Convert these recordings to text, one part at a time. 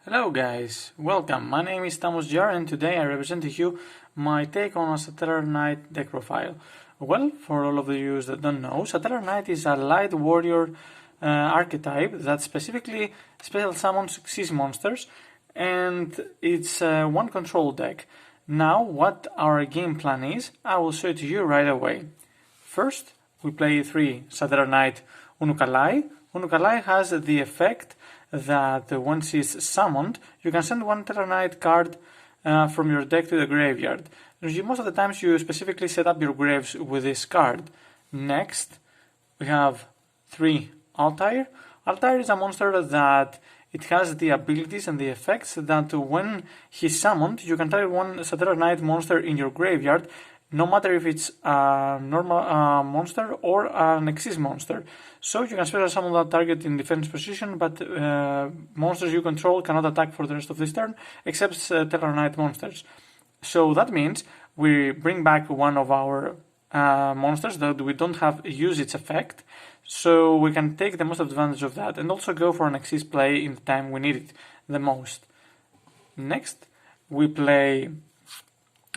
Hello guys, welcome. My name is St4mos and today I represent to you my take on a Satellarknight deck profile. Well, for all of you that don't know, Satellarknight is a light warrior archetype that specifically special summons Xyz monsters, and it's one control deck. Now, what our game plan is, I will show it to you right away. First, we play 3 Satellarknight Unukalai. Unukalai has the effect that once she's summoned, you can send one Tellarknight card from your deck to the graveyard. Most of the times you specifically set up your graves with this card. Next, we have 3 Altair. Altair is a monster that it has the abilities and the effects that when he's summoned, you can target one Satellarknight monster in your graveyard, no matter if it's a normal monster or an Xyz monster. So you can special summon that target in defense position, but monsters you control cannot attack for the rest of this turn, except Tellarknight monsters. So that means we bring back one of our monsters that we don't have use its effect, so we can take the most advantage of that, and also go for an Xyz play in the time we need it the most. Next, we play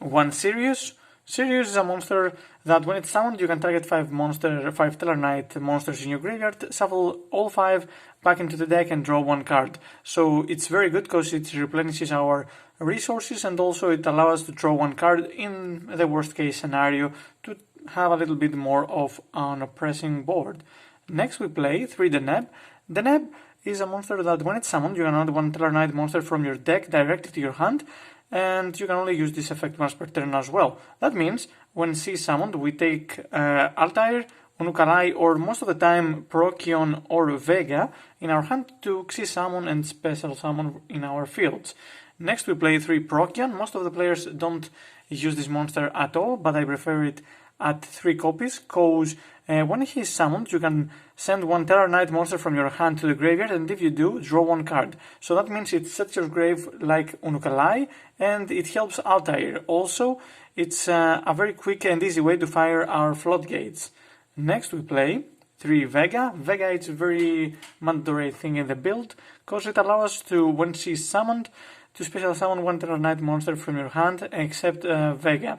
one Sirius. Sirius is a monster that when it's summoned you can target 5 Tellarknight monsters in your graveyard, shuffle all 5 back into the deck and draw 1 card. So it's very good because it replenishes our resources, and also it allows us to draw 1 card in the worst case scenario to have a little bit more of an oppressing board. Next we play 3 Deneb. Deneb is a monster that when it's summoned you can add 1 Tellarknight monster from your deck directly to your hand, and you can only use this effect once per turn as well. That means when she's summoned we take Altair, Unukalai, or most of the time Procyon or Vega in our hand to Xyz summon and special summon in our fields. Next we play 3 Procyon. Most of the players don't use this monster at all, but I prefer it at 3 copies, cause when he is summoned you can send 1 Tellarknight monster from your hand to the graveyard, and if you do, draw 1 card. So that means it sets your grave like Unukalai, and it helps Altair. Also, it's a very quick and easy way to fire our floodgates. Next we play 3 Vega. Vega is a very mandatory thing in the build, cause it allows us to, when she's summoned, to special summon 1 Tellarknight monster from your hand, except Vega.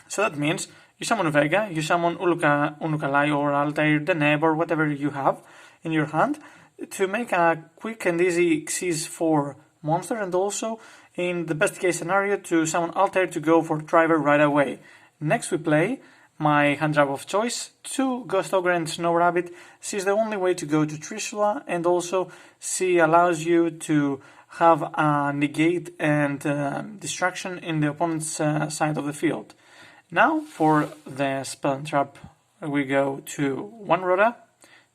So that means you summon Vega, you summon Unukalai or Altair, Deneb, or whatever you have in your hand to make a quick and easy Xyz 4 monster, and also in the best case scenario to summon Altair to go for Driver right away. Next we play my hand trap of choice, 2 Ghost Ogre and Snow Rabbit. She's the only way to go to Trishula, and also she allows you to have a negate and distraction in the opponent's side of the field. Now for the spell and trap, we go to 1 Rhoda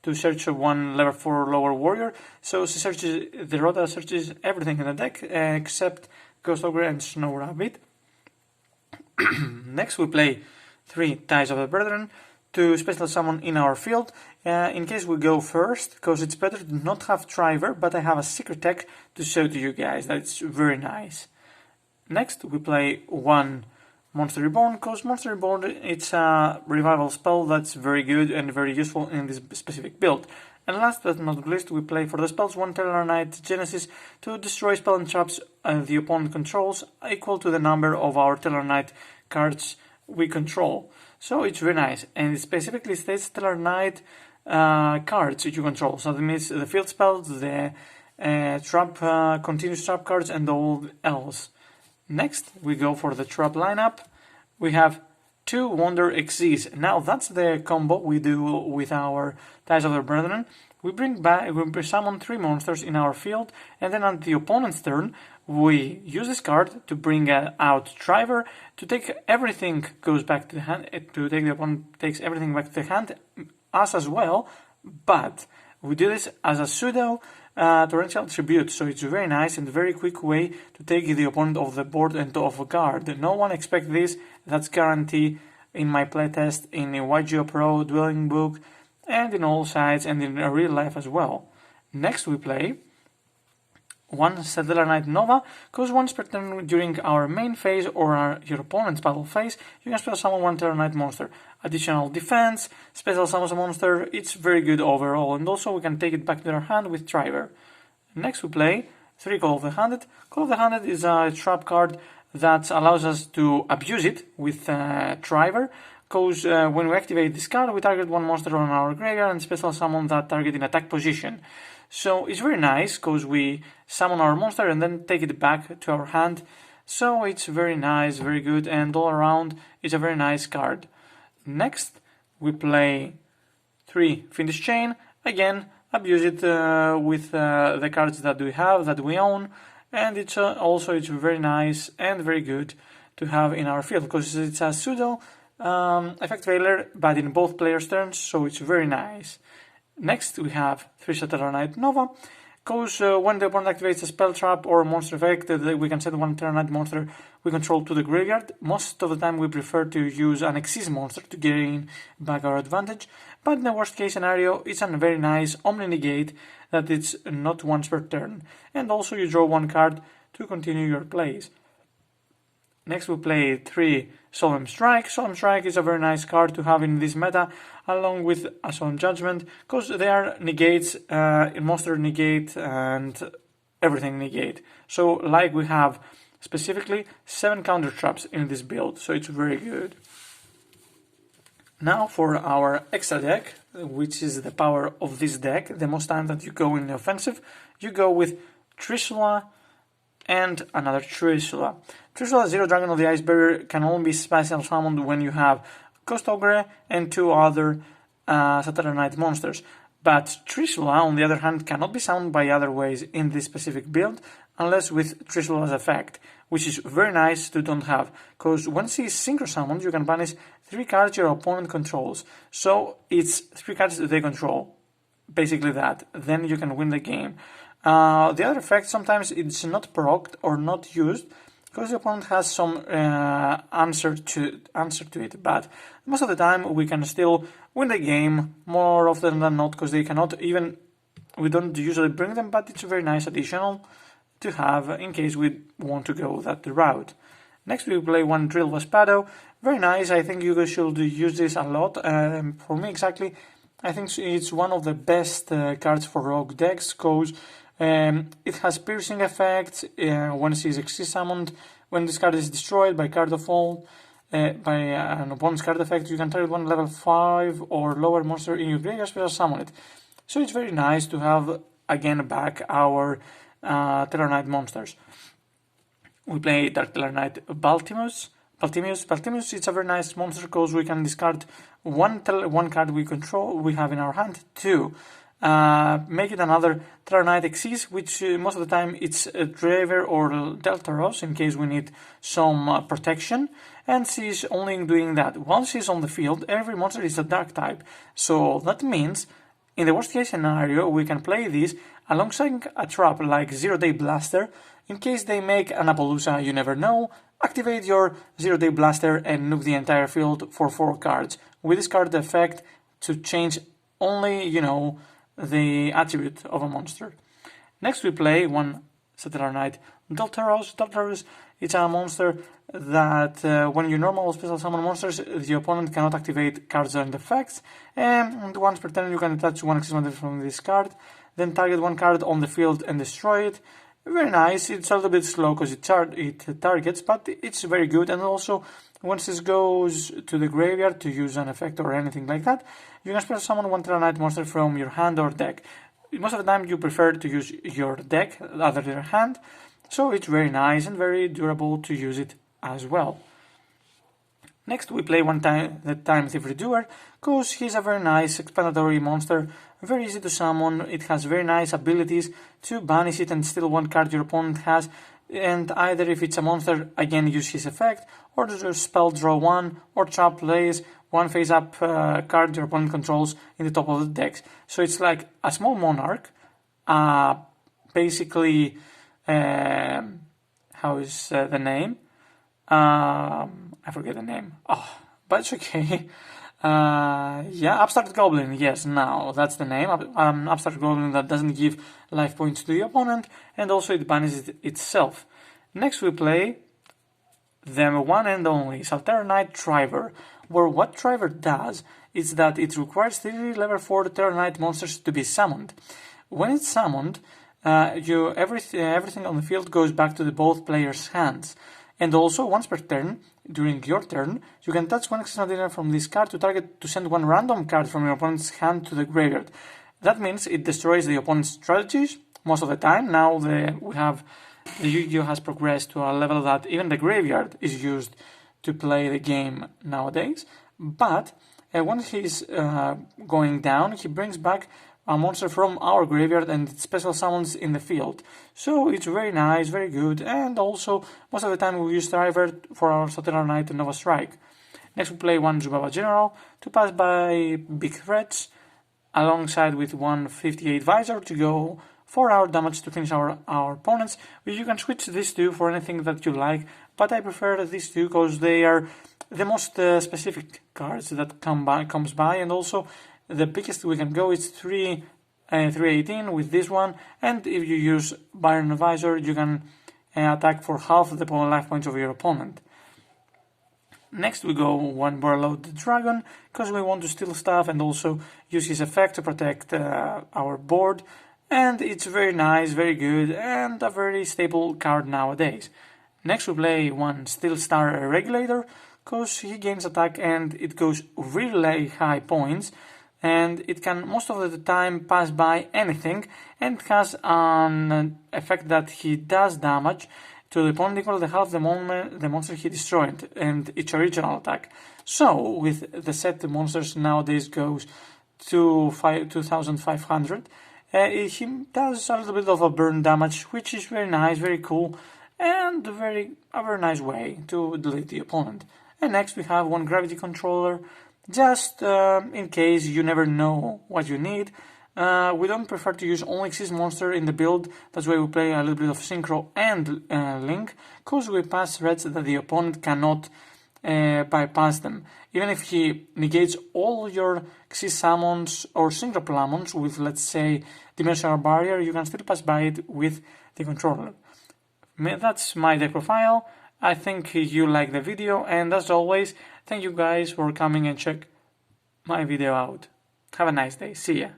to search 1 level 4 lower warrior. So the Rhoda searches everything in the deck except Ghost Ogre and Snow Rabbit. Next we play 3 Ties of the Brethren to special summon in our field. In case we go first, because it's better to not have Driver, but I have a secret tech to show to you guys that it's very nice. Next we play 1 Monster Reborn, because Monster Reborn, it's a revival spell that's very good and very useful in this specific build. And last but not least, we play for the spells 1 Tellarknight Genesis to destroy spell and traps the opponent controls, equal to the number of our Tellarknight cards we control. So it's very nice, and it specifically states Tellarknight cards you control. So that means the field spells, the continuous trap cards, and all else. Next, we go for the trap lineup. We have 2 Wonder Xyz. Now that's the combo we do with our Ties of the Brethren. We summon 3 monsters in our field, and then on the opponent's turn, we use this card to bring out Driver to take everything goes back to the hand. To take the opponent takes everything back to the hand, us as well. But we do this as a pseudo torrential tribute, so it's a very nice and very quick way to take the opponent off the board and off guard. No one expects this, that's guarantee in my playtest, in a YGO Pro, Dwelling Book, and in all sides, and in real life as well. Next we play one Satellarknight Nova, because once per turn during our main phase or your opponent's battle phase, you can special summon one Tellarknight monster. Additional defense, special summons a monster, it's very good overall, and also we can take it back to our hand with Driver. Next we play 3 Call of the Handed. Call of the Handed is a trap card that allows us to abuse it with Driver, because when we activate this card, we target one monster on our graveyard and special summon that target in attack position. So it's very nice because we summon our monster and then take it back to our hand. So it's very nice, very good, and all around it's a very nice card. Next we play 3 Fiendish Chain. Again, abuse it with the cards that we have, that we own, and it's very nice and very good to have in our field because it's a pseudo effect failure, but in both players' turns, so it's very nice. Next we have 3 Satellarknight Nova, because when the opponent activates a spell trap or a monster effect, we can send one Tellarknight monster we control to the graveyard. Most of the time we prefer to use an Xyz monster to gain back our advantage, but in the worst case scenario it's a very nice Omni Negate that it's not once per turn, and also you draw one card to continue your plays. Next we play 3 Solemn Strike. Solemn Strike is a very nice card to have in this meta, along with a Solemn Judgment, because they are negates, monster negate and everything negate. So like we have specifically 7 counter traps in this build, so it's very good. Now for our extra deck, which is the power of this deck. The most time that you go in the offensive, you go with Trishula and another Trishula. Trishula 0 Dragon of the Ice Barrier can only be special summoned when you have Ghost Ogre and 2 other Satellarknight monsters. But Trishula, on the other hand, cannot be summoned by other ways in this specific build, unless with Trishula's effect, which is very nice to don't have, because once he is synchro summoned, you can banish 3 cards your opponent controls. So it's 3 cards they control, basically that. Then you can win the game. The other effect, sometimes it's not procced or not used, because the opponent has some answer to it, but most of the time we can still win the game, more often than not, because they cannot even, we don't usually bring them, but it's a very nice additional to have in case we want to go that route. Next we play 1 Drill Vespado. Very nice, I think you guys should use this a lot. For me exactly, I think it's one of the best cards for rogue decks, because it has piercing effects when it is Xyz summoned. When this card is destroyed by card of fault, by an opponent's card effect, you can target one level 5 or lower monster in your graveyard special summon it. So it's very nice to have again back our Tellarknight monsters. We play Dark Tellarknight Baltimus. Baltimus is a very nice monster because we can discard one card we control, we have in our hand, 2. Make it another Tellarknight Xyz, which most of the time it's a Driver or Deltaros in case we need some protection, and she's only doing that. Once she's on the field, every monster is a dark type, so that means in the worst case scenario we can play this alongside a trap like 0-Day Blaster. In case they make an Appaloosa, you never know, activate your 0-Day Blaster and nuke the entire field for 4 cards. With this card effect to change only, you know, the attribute of a monster. Next we play 1 Satellarknight Deltaros. Deltaros, it's a monster that when you normal special summon monsters, the opponent cannot activate cards and effects, and once per turn you can attach 1 Xyz monster from this card, then target 1 card on the field and destroy it. Very nice. It's a little bit slow because it targets, but it's very good. And also, once this goes to the graveyard to use an effect or anything like that, you can special summon 1 Tellarknight monster from your hand or deck. Most of the time you prefer to use your deck rather than your hand, so it's very nice and very durable to use it as well. Next we play the Time Thief Redoer, because he's a very nice explanatory monster, very easy to summon. It has very nice abilities to banish it and steal 1 card your opponent has, and either if it's a monster, again use his effect, or just spell draw 1, or trap plays 1 face up card your opponent controls in the top of the decks. So it's like a small monarch, basically, how is the name? I forget the name. Oh, but it's okay. Yeah, Upstart Goblin, yes, now that's the name. Upstart Goblin that doesn't give life points to the opponent, and also it banishes itself. Next we play the one and only Satellarknight Driver, where what Driver does is that it requires 3 level 4 Tellarknight monsters to be summoned. When it's summoned, everything on the field goes back to the both players' hands. And also, once per turn, during your turn, you can touch one extraordinary from this card to send one random card from your opponent's hand to the graveyard. That means it destroys the opponent's strategies most of the time. Now the Yu-Gi-Oh has progressed to a level that even the graveyard is used to play the game nowadays. But when he's going down, he brings back a monster from our graveyard and it special summons in the field. So it's very nice, very good, and also most of the time we use Driver for our Satellarknight and Nova Strike. Next we play one Zubaba General to pass by big threats, alongside with one 58 Visor to go 4 hour damage to finish our opponents. You can switch these two for anything that you like, but I prefer these two because they are the most specific cards that comes by, and also the biggest we can go is 318 with this one, and if you use Byron Visor, you can attack for half the life points of your opponent. Next we go one Warlord the Dragon, because we want to steal stuff and also use his effect to protect our board, and it's very nice, very good, and a very stable card nowadays. Next we play one Steel Star Regulator, because he gains attack and it goes really high points, and it can most of the time pass by anything, and has an effect that he does damage to the opponent equal to half the monster he destroyed and its original attack. So with the set the monsters nowadays goes to 2500, he does a little bit of a burn damage, which is very nice, very cool, and a very nice way to delete the opponent. And next we have one Gravity Controller, just in case you never know what you need. We don't prefer to use only Xyz monster in the build, that's why we play a little bit of Synchro and Link, because we pass threats that the opponent cannot bypass them. Even if he negates all your Xyz summons or Synchro summons with, let's say, Dimensional Barrier, you can still pass by it with the controller. That's my deck profile. I think you like the video, and as always, thank you guys for coming and check my video out. Have a nice day. See ya.